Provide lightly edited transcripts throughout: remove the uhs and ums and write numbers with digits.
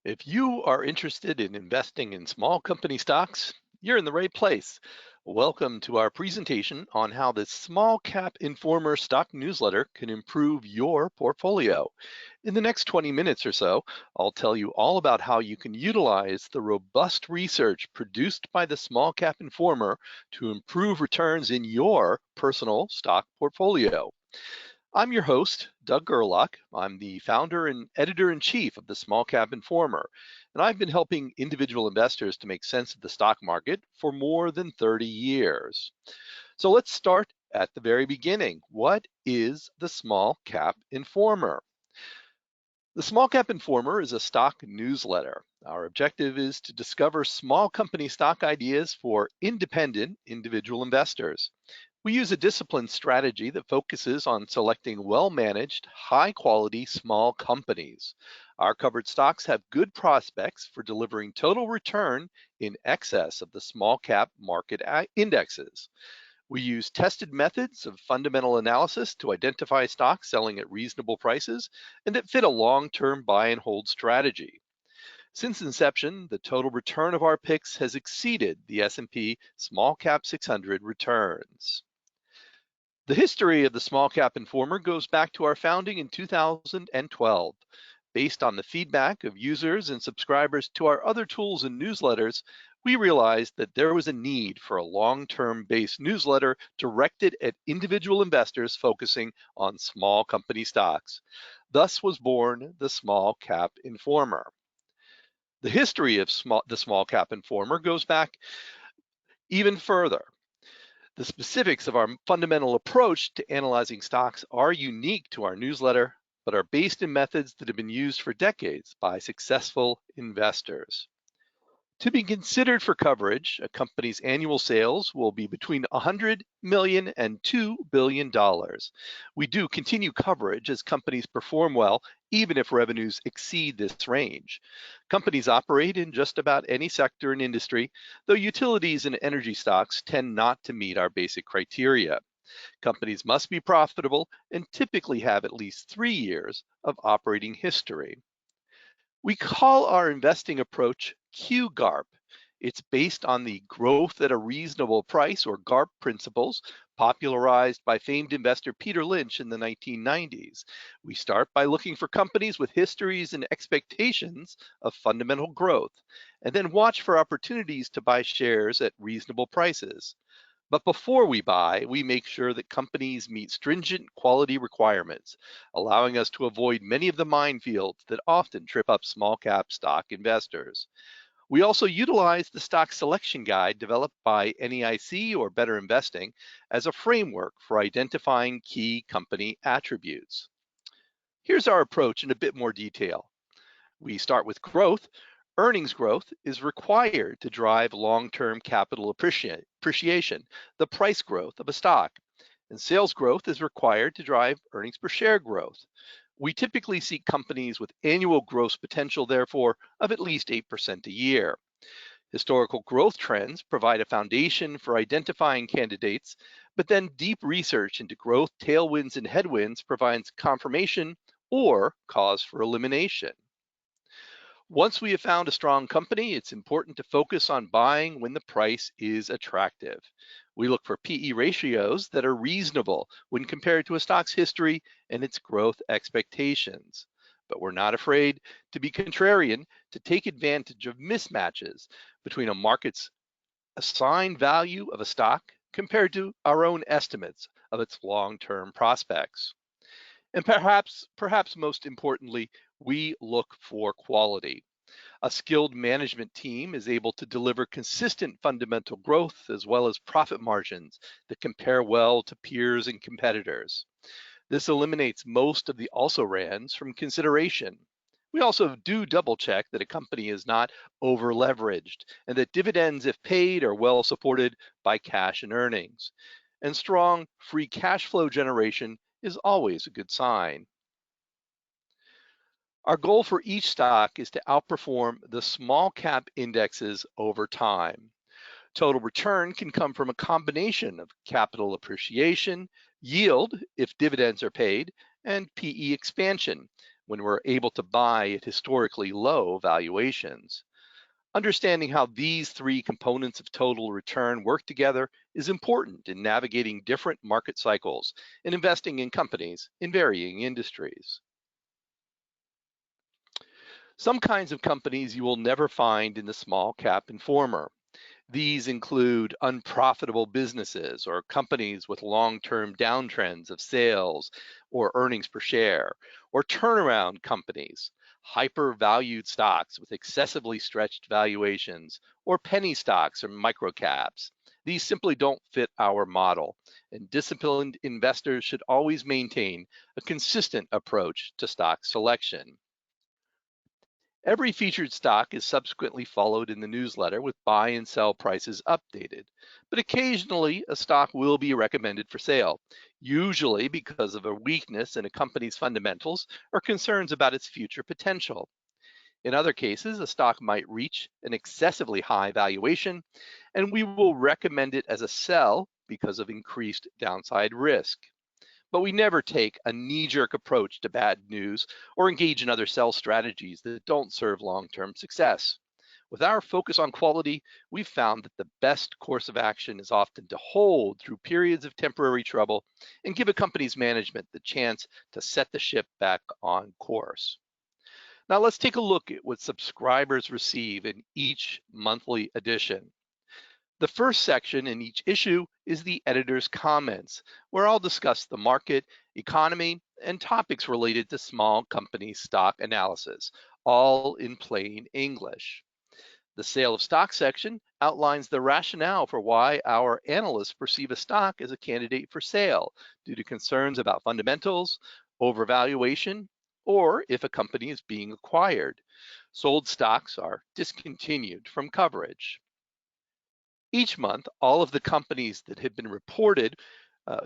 If you are interested in investing in small company stocks, you're in the right place. Welcome to our presentation on how the Small Cap Informer stock newsletter can improve your portfolio. In the next 20 minutes or so, I'll tell you all about how you can utilize the robust research produced by the Small Cap Informer to improve returns in your personal stock portfolio. I'm your host, Doug Gerlach. I'm the founder and editor-in-chief of the Small Cap Informer, and I've been helping individual investors to make sense of the stock market for more than 30 years. So let's start at the very beginning. What is the Small Cap Informer? The Small Cap Informer is a stock newsletter. Our objective is to discover small company stock ideas for independent individual investors. We use a disciplined strategy that focuses on selecting well-managed, high-quality small companies. Our covered stocks have good prospects for delivering total return in excess of the small cap market indexes. We use tested methods of fundamental analysis to identify stocks selling at reasonable prices and that fit a long-term buy and hold strategy. Since inception, the total return of our picks has exceeded the S&P SmallCap 600 returns. The history of the Small Cap Informer goes back to our founding in 2012. Based on the feedback of users and subscribers to our other tools and newsletters, we realized that there was a need for a long-term based newsletter directed at individual investors focusing on small company stocks. Thus was born the Small Cap Informer. The history of the Small Cap Informer goes back even further. The specifics of our fundamental approach to analyzing stocks are unique to our newsletter, but are based in methods that have been used for decades by successful investors. To be considered for coverage, a company's annual sales will be between $100 million and $2 billion. We do continue coverage as companies perform well, even if revenues exceed this range. Companies operate in just about any sector and industry, though utilities and energy stocks tend not to meet our basic criteria. Companies must be profitable and typically have at least 3 years of operating history. We call our investing approach QGARP. It's based on the growth at a reasonable price, or GARP principles, popularized by famed investor Peter Lynch in the 1990s. We start by looking for companies with histories and expectations of fundamental growth, and then watch for opportunities to buy shares at reasonable prices. But before we buy, we make sure that companies meet stringent quality requirements, allowing us to avoid many of the minefields that often trip up small cap stock investors. We also utilize the stock selection guide developed by NEIC or Better Investing as a framework for identifying key company attributes. Here's our approach in a bit more detail. We start with growth. Earnings growth is required to drive long-term capital appreciation, the price growth of a stock, and sales growth is required to drive earnings per share growth. We typically seek companies with annual gross potential, therefore, of at least 8% a year. Historical growth trends provide a foundation for identifying candidates, but then deep research into growth tailwinds and headwinds provides confirmation or cause for elimination. Once we have found a strong company, it's important to focus on buying when the price is attractive. We look for PE ratios that are reasonable when compared to a stock's history and its growth expectations. But we're not afraid to be contrarian to take advantage of mismatches between a market's assigned value of a stock compared to our own estimates of its long-term prospects. And perhaps most importantly, we look for quality. A skilled management team is able to deliver consistent fundamental growth as well as profit margins that compare well to peers and competitors. This eliminates most of the also-rans from consideration. We also do double check that a company is not over-leveraged and that dividends, if paid, are well supported by cash and earnings. And strong free cash flow generation is always a good sign. Our goal for each stock is to outperform the small cap indexes over time. Total return can come from a combination of capital appreciation, yield if dividends are paid, and PE expansion, when we're able to buy at historically low valuations. Understanding how these three components of total return work together is important in navigating different market cycles and investing in companies in varying industries. Some kinds of companies you will never find in the Small Cap Informer. These include unprofitable businesses or companies with long-term downtrends of sales or earnings per share, or turnaround companies, hyper-valued stocks with excessively stretched valuations, or penny stocks or microcaps. These simply don't fit our model, and disciplined investors should always maintain a consistent approach to stock selection. Every featured stock is subsequently followed in the newsletter with buy and sell prices updated, but occasionally a stock will be recommended for sale, usually because of a weakness in a company's fundamentals or concerns about its future potential. In other cases, a stock might reach an excessively high valuation, and we will recommend it as a sell because of increased downside risk. But we never take a knee-jerk approach to bad news or engage in other sell strategies that don't serve long-term success. With our focus on quality, we've found that the best course of action is often to hold through periods of temporary trouble and give a company's management the chance to set the ship back on course. Now let's take a look at what subscribers receive in each monthly edition. The first section in each issue is the editor's comments, where I'll discuss the market, economy, and topics related to small company stock analysis, all in plain English. The sale of stock section outlines the rationale for why our analysts perceive a stock as a candidate for sale due to concerns about fundamentals, overvaluation, or if a company is being acquired. Sold stocks are discontinued from coverage. Each month, all of the companies that have been reported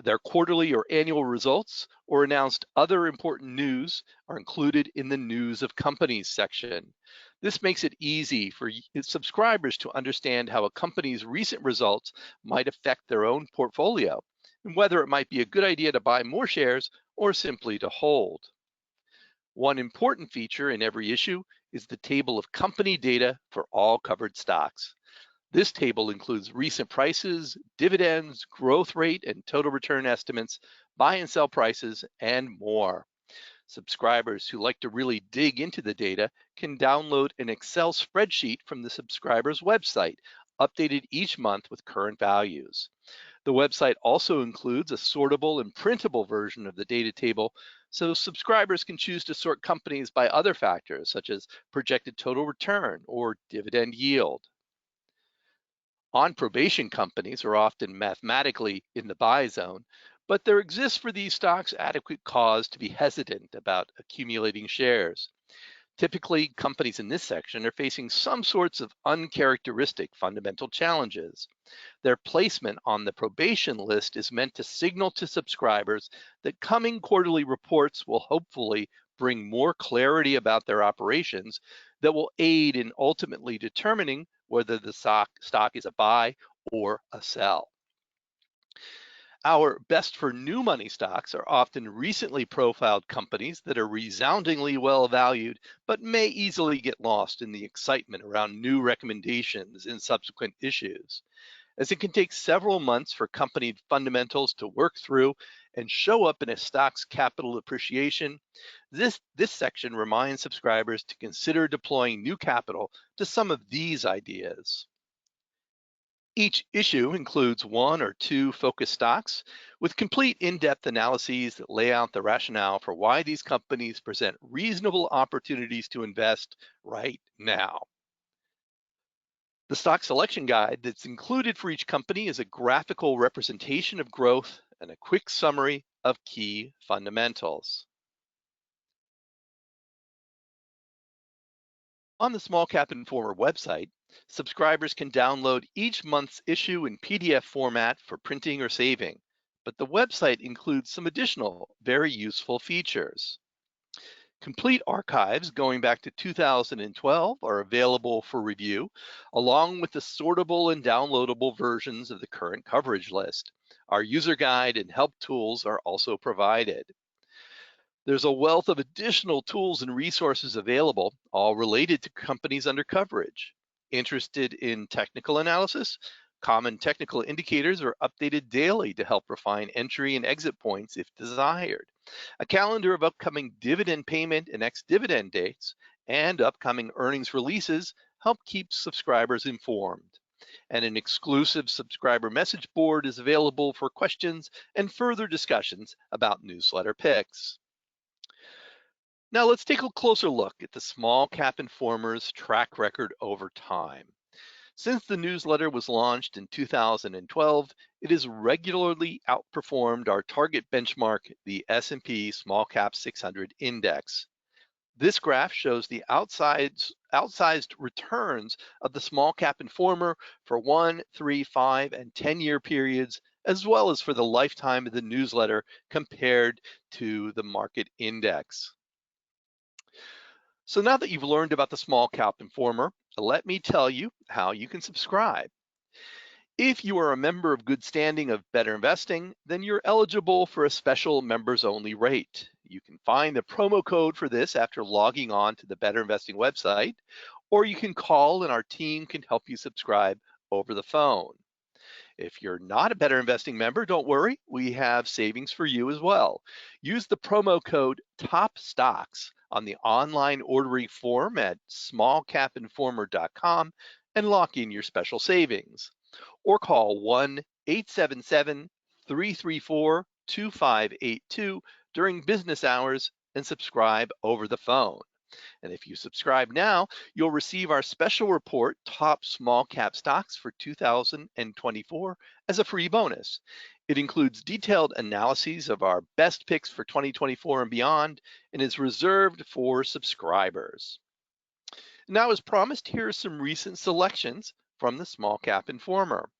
their quarterly or annual results or announced other important news are included in the News of Companies section. This makes it easy for subscribers to understand how a company's recent results might affect their own portfolio and whether it might be a good idea to buy more shares or simply to hold. One important feature in every issue is the table of company data for all covered stocks. This table includes recent prices, dividends, growth rate, and total return estimates, buy and sell prices, and more. Subscribers who like to really dig into the data can download an Excel spreadsheet from the subscriber's website, updated each month with current values. The website also includes a sortable and printable version of the data table, so subscribers can choose to sort companies by other factors, such as projected total return or dividend yield. On probation companies are often mathematically in the buy zone, but there exists for these stocks adequate cause to be hesitant about accumulating shares. Typically, companies in this section are facing some sorts of uncharacteristic fundamental challenges. Their placement on the probation list is meant to signal to subscribers that coming quarterly reports will hopefully bring more clarity about their operations that will aid in ultimately determining whether the stock is a buy or a sell. Our best for new money stocks are often recently profiled companies that are resoundingly well valued, but may easily get lost in the excitement around new recommendations in subsequent issues. As it can take several months for company fundamentals to work through and show up in a stock's capital appreciation, this section reminds subscribers to consider deploying new capital to some of these ideas. Each issue includes one or two focus stocks with complete in-depth analyses that lay out the rationale for why these companies present reasonable opportunities to invest right now. The stock selection guide that's included for each company is a graphical representation of growth and a quick summary of key fundamentals. On the SmallCap Informer website, subscribers can download each month's issue in PDF format for printing or saving, but the website includes some additional very useful features. Complete archives going back to 2012 are available for review, along with the sortable and downloadable versions of the current coverage list. Our user guide and help tools are also provided. There's a wealth of additional tools and resources available, all related to companies under coverage. Interested in technical analysis? Common technical indicators are updated daily to help refine entry and exit points if desired. A calendar of upcoming dividend payment and ex-dividend dates and upcoming earnings releases help keep subscribers informed. And an exclusive subscriber message board is available for questions and further discussions about newsletter picks. Now let's take a closer look at the SmallCap Informer's track record over time. Since the newsletter was launched in 2012, it has regularly outperformed our target benchmark, the S&P SmallCap 600 index. This graph shows the outsized returns of the SmallCap Informer for 1, 3, 5, and 10-year periods, as well as for the lifetime of the newsletter compared to the market index. So now that you've learned about the SmallCap Informer, let me tell you how you can subscribe. If you are a member of good standing of Better Investing, then you're eligible for a special members only rate. You can find the promo code for this after logging on to the Better Investing website, or you can call and our team can help you subscribe over the phone. If you're not a Better Investing member, don't worry, we have savings for you as well. Use the promo code TOPSTOCKS on the online ordering form at smallcapinformer.com and lock in your special savings. Or call 1-877-334-2582 during business hours and subscribe over the phone. And if you subscribe now, you'll receive our special report, Top Small Cap Stocks for 2024, as a free bonus. It includes detailed analyses of our best picks for 2024 and beyond, and is reserved for subscribers. Now, as promised, here are some recent selections from the SmallCap Informer.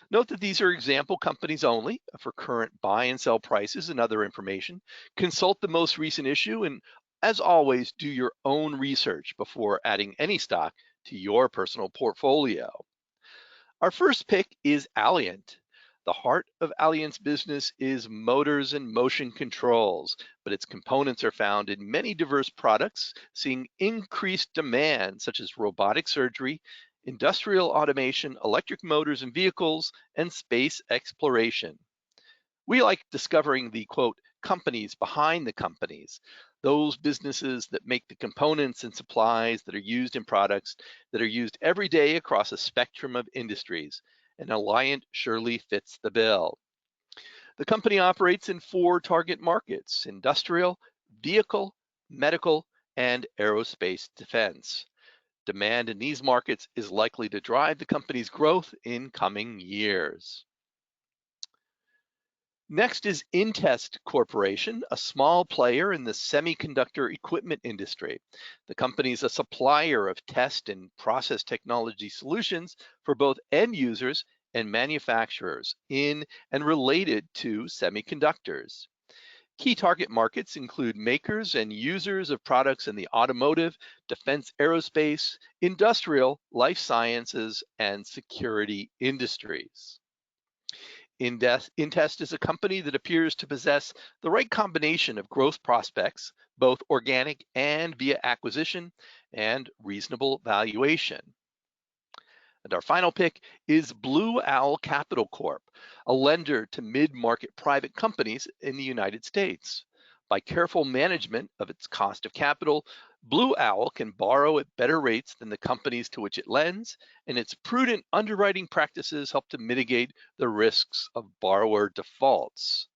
Note that these are example companies only. For current buy and sell prices and other information, consult the most recent issue, and as always, do your own research before adding any stock to your personal portfolio. Our first pick is Allient. The heart of Allient's business is motors and motion controls, but its components are found in many diverse products, seeing increased demand such as robotic surgery, industrial automation, electric motors and vehicles, and space exploration. We like discovering the, quote, companies behind the companies, those businesses that make the components and supplies that are used in products that are used every day across a spectrum of industries, and Alliant surely fits the bill. The company operates in 4 target markets: industrial, vehicle, medical, and aerospace defense. Demand in these markets is likely to drive the company's growth in coming years. Next is Intest Corporation, a small player in the semiconductor equipment industry. The company is a supplier of test and process technology solutions for both end users and manufacturers in and related to semiconductors. Key target markets include makers and users of products in the automotive, defense aerospace, industrial, life sciences, and security industries. Intest is a company that appears to possess the right combination of growth prospects, both organic and via acquisition, and reasonable valuation. And our final pick is Blue Owl Capital Corp., a lender to mid-market private companies in the United States. By careful management of its cost of capital, Blue Owl can borrow at better rates than the companies to which it lends, and its prudent underwriting practices help to mitigate the risks of borrower defaults.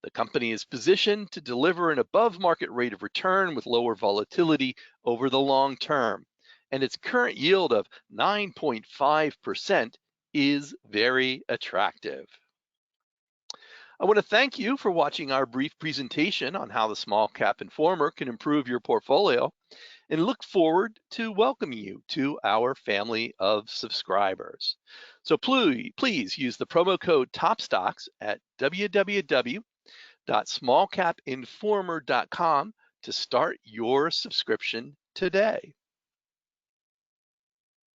The company is positioned to deliver an above-market rate of return with lower volatility over the long term, and its current yield of 9.5% is very attractive. I want to thank you for watching our brief presentation on how the SmallCap Informer can improve your portfolio, and look forward to welcoming you to our family of subscribers. So please use the promo code TOPSTOCKS at www.smallcapinformer.com to start your subscription today.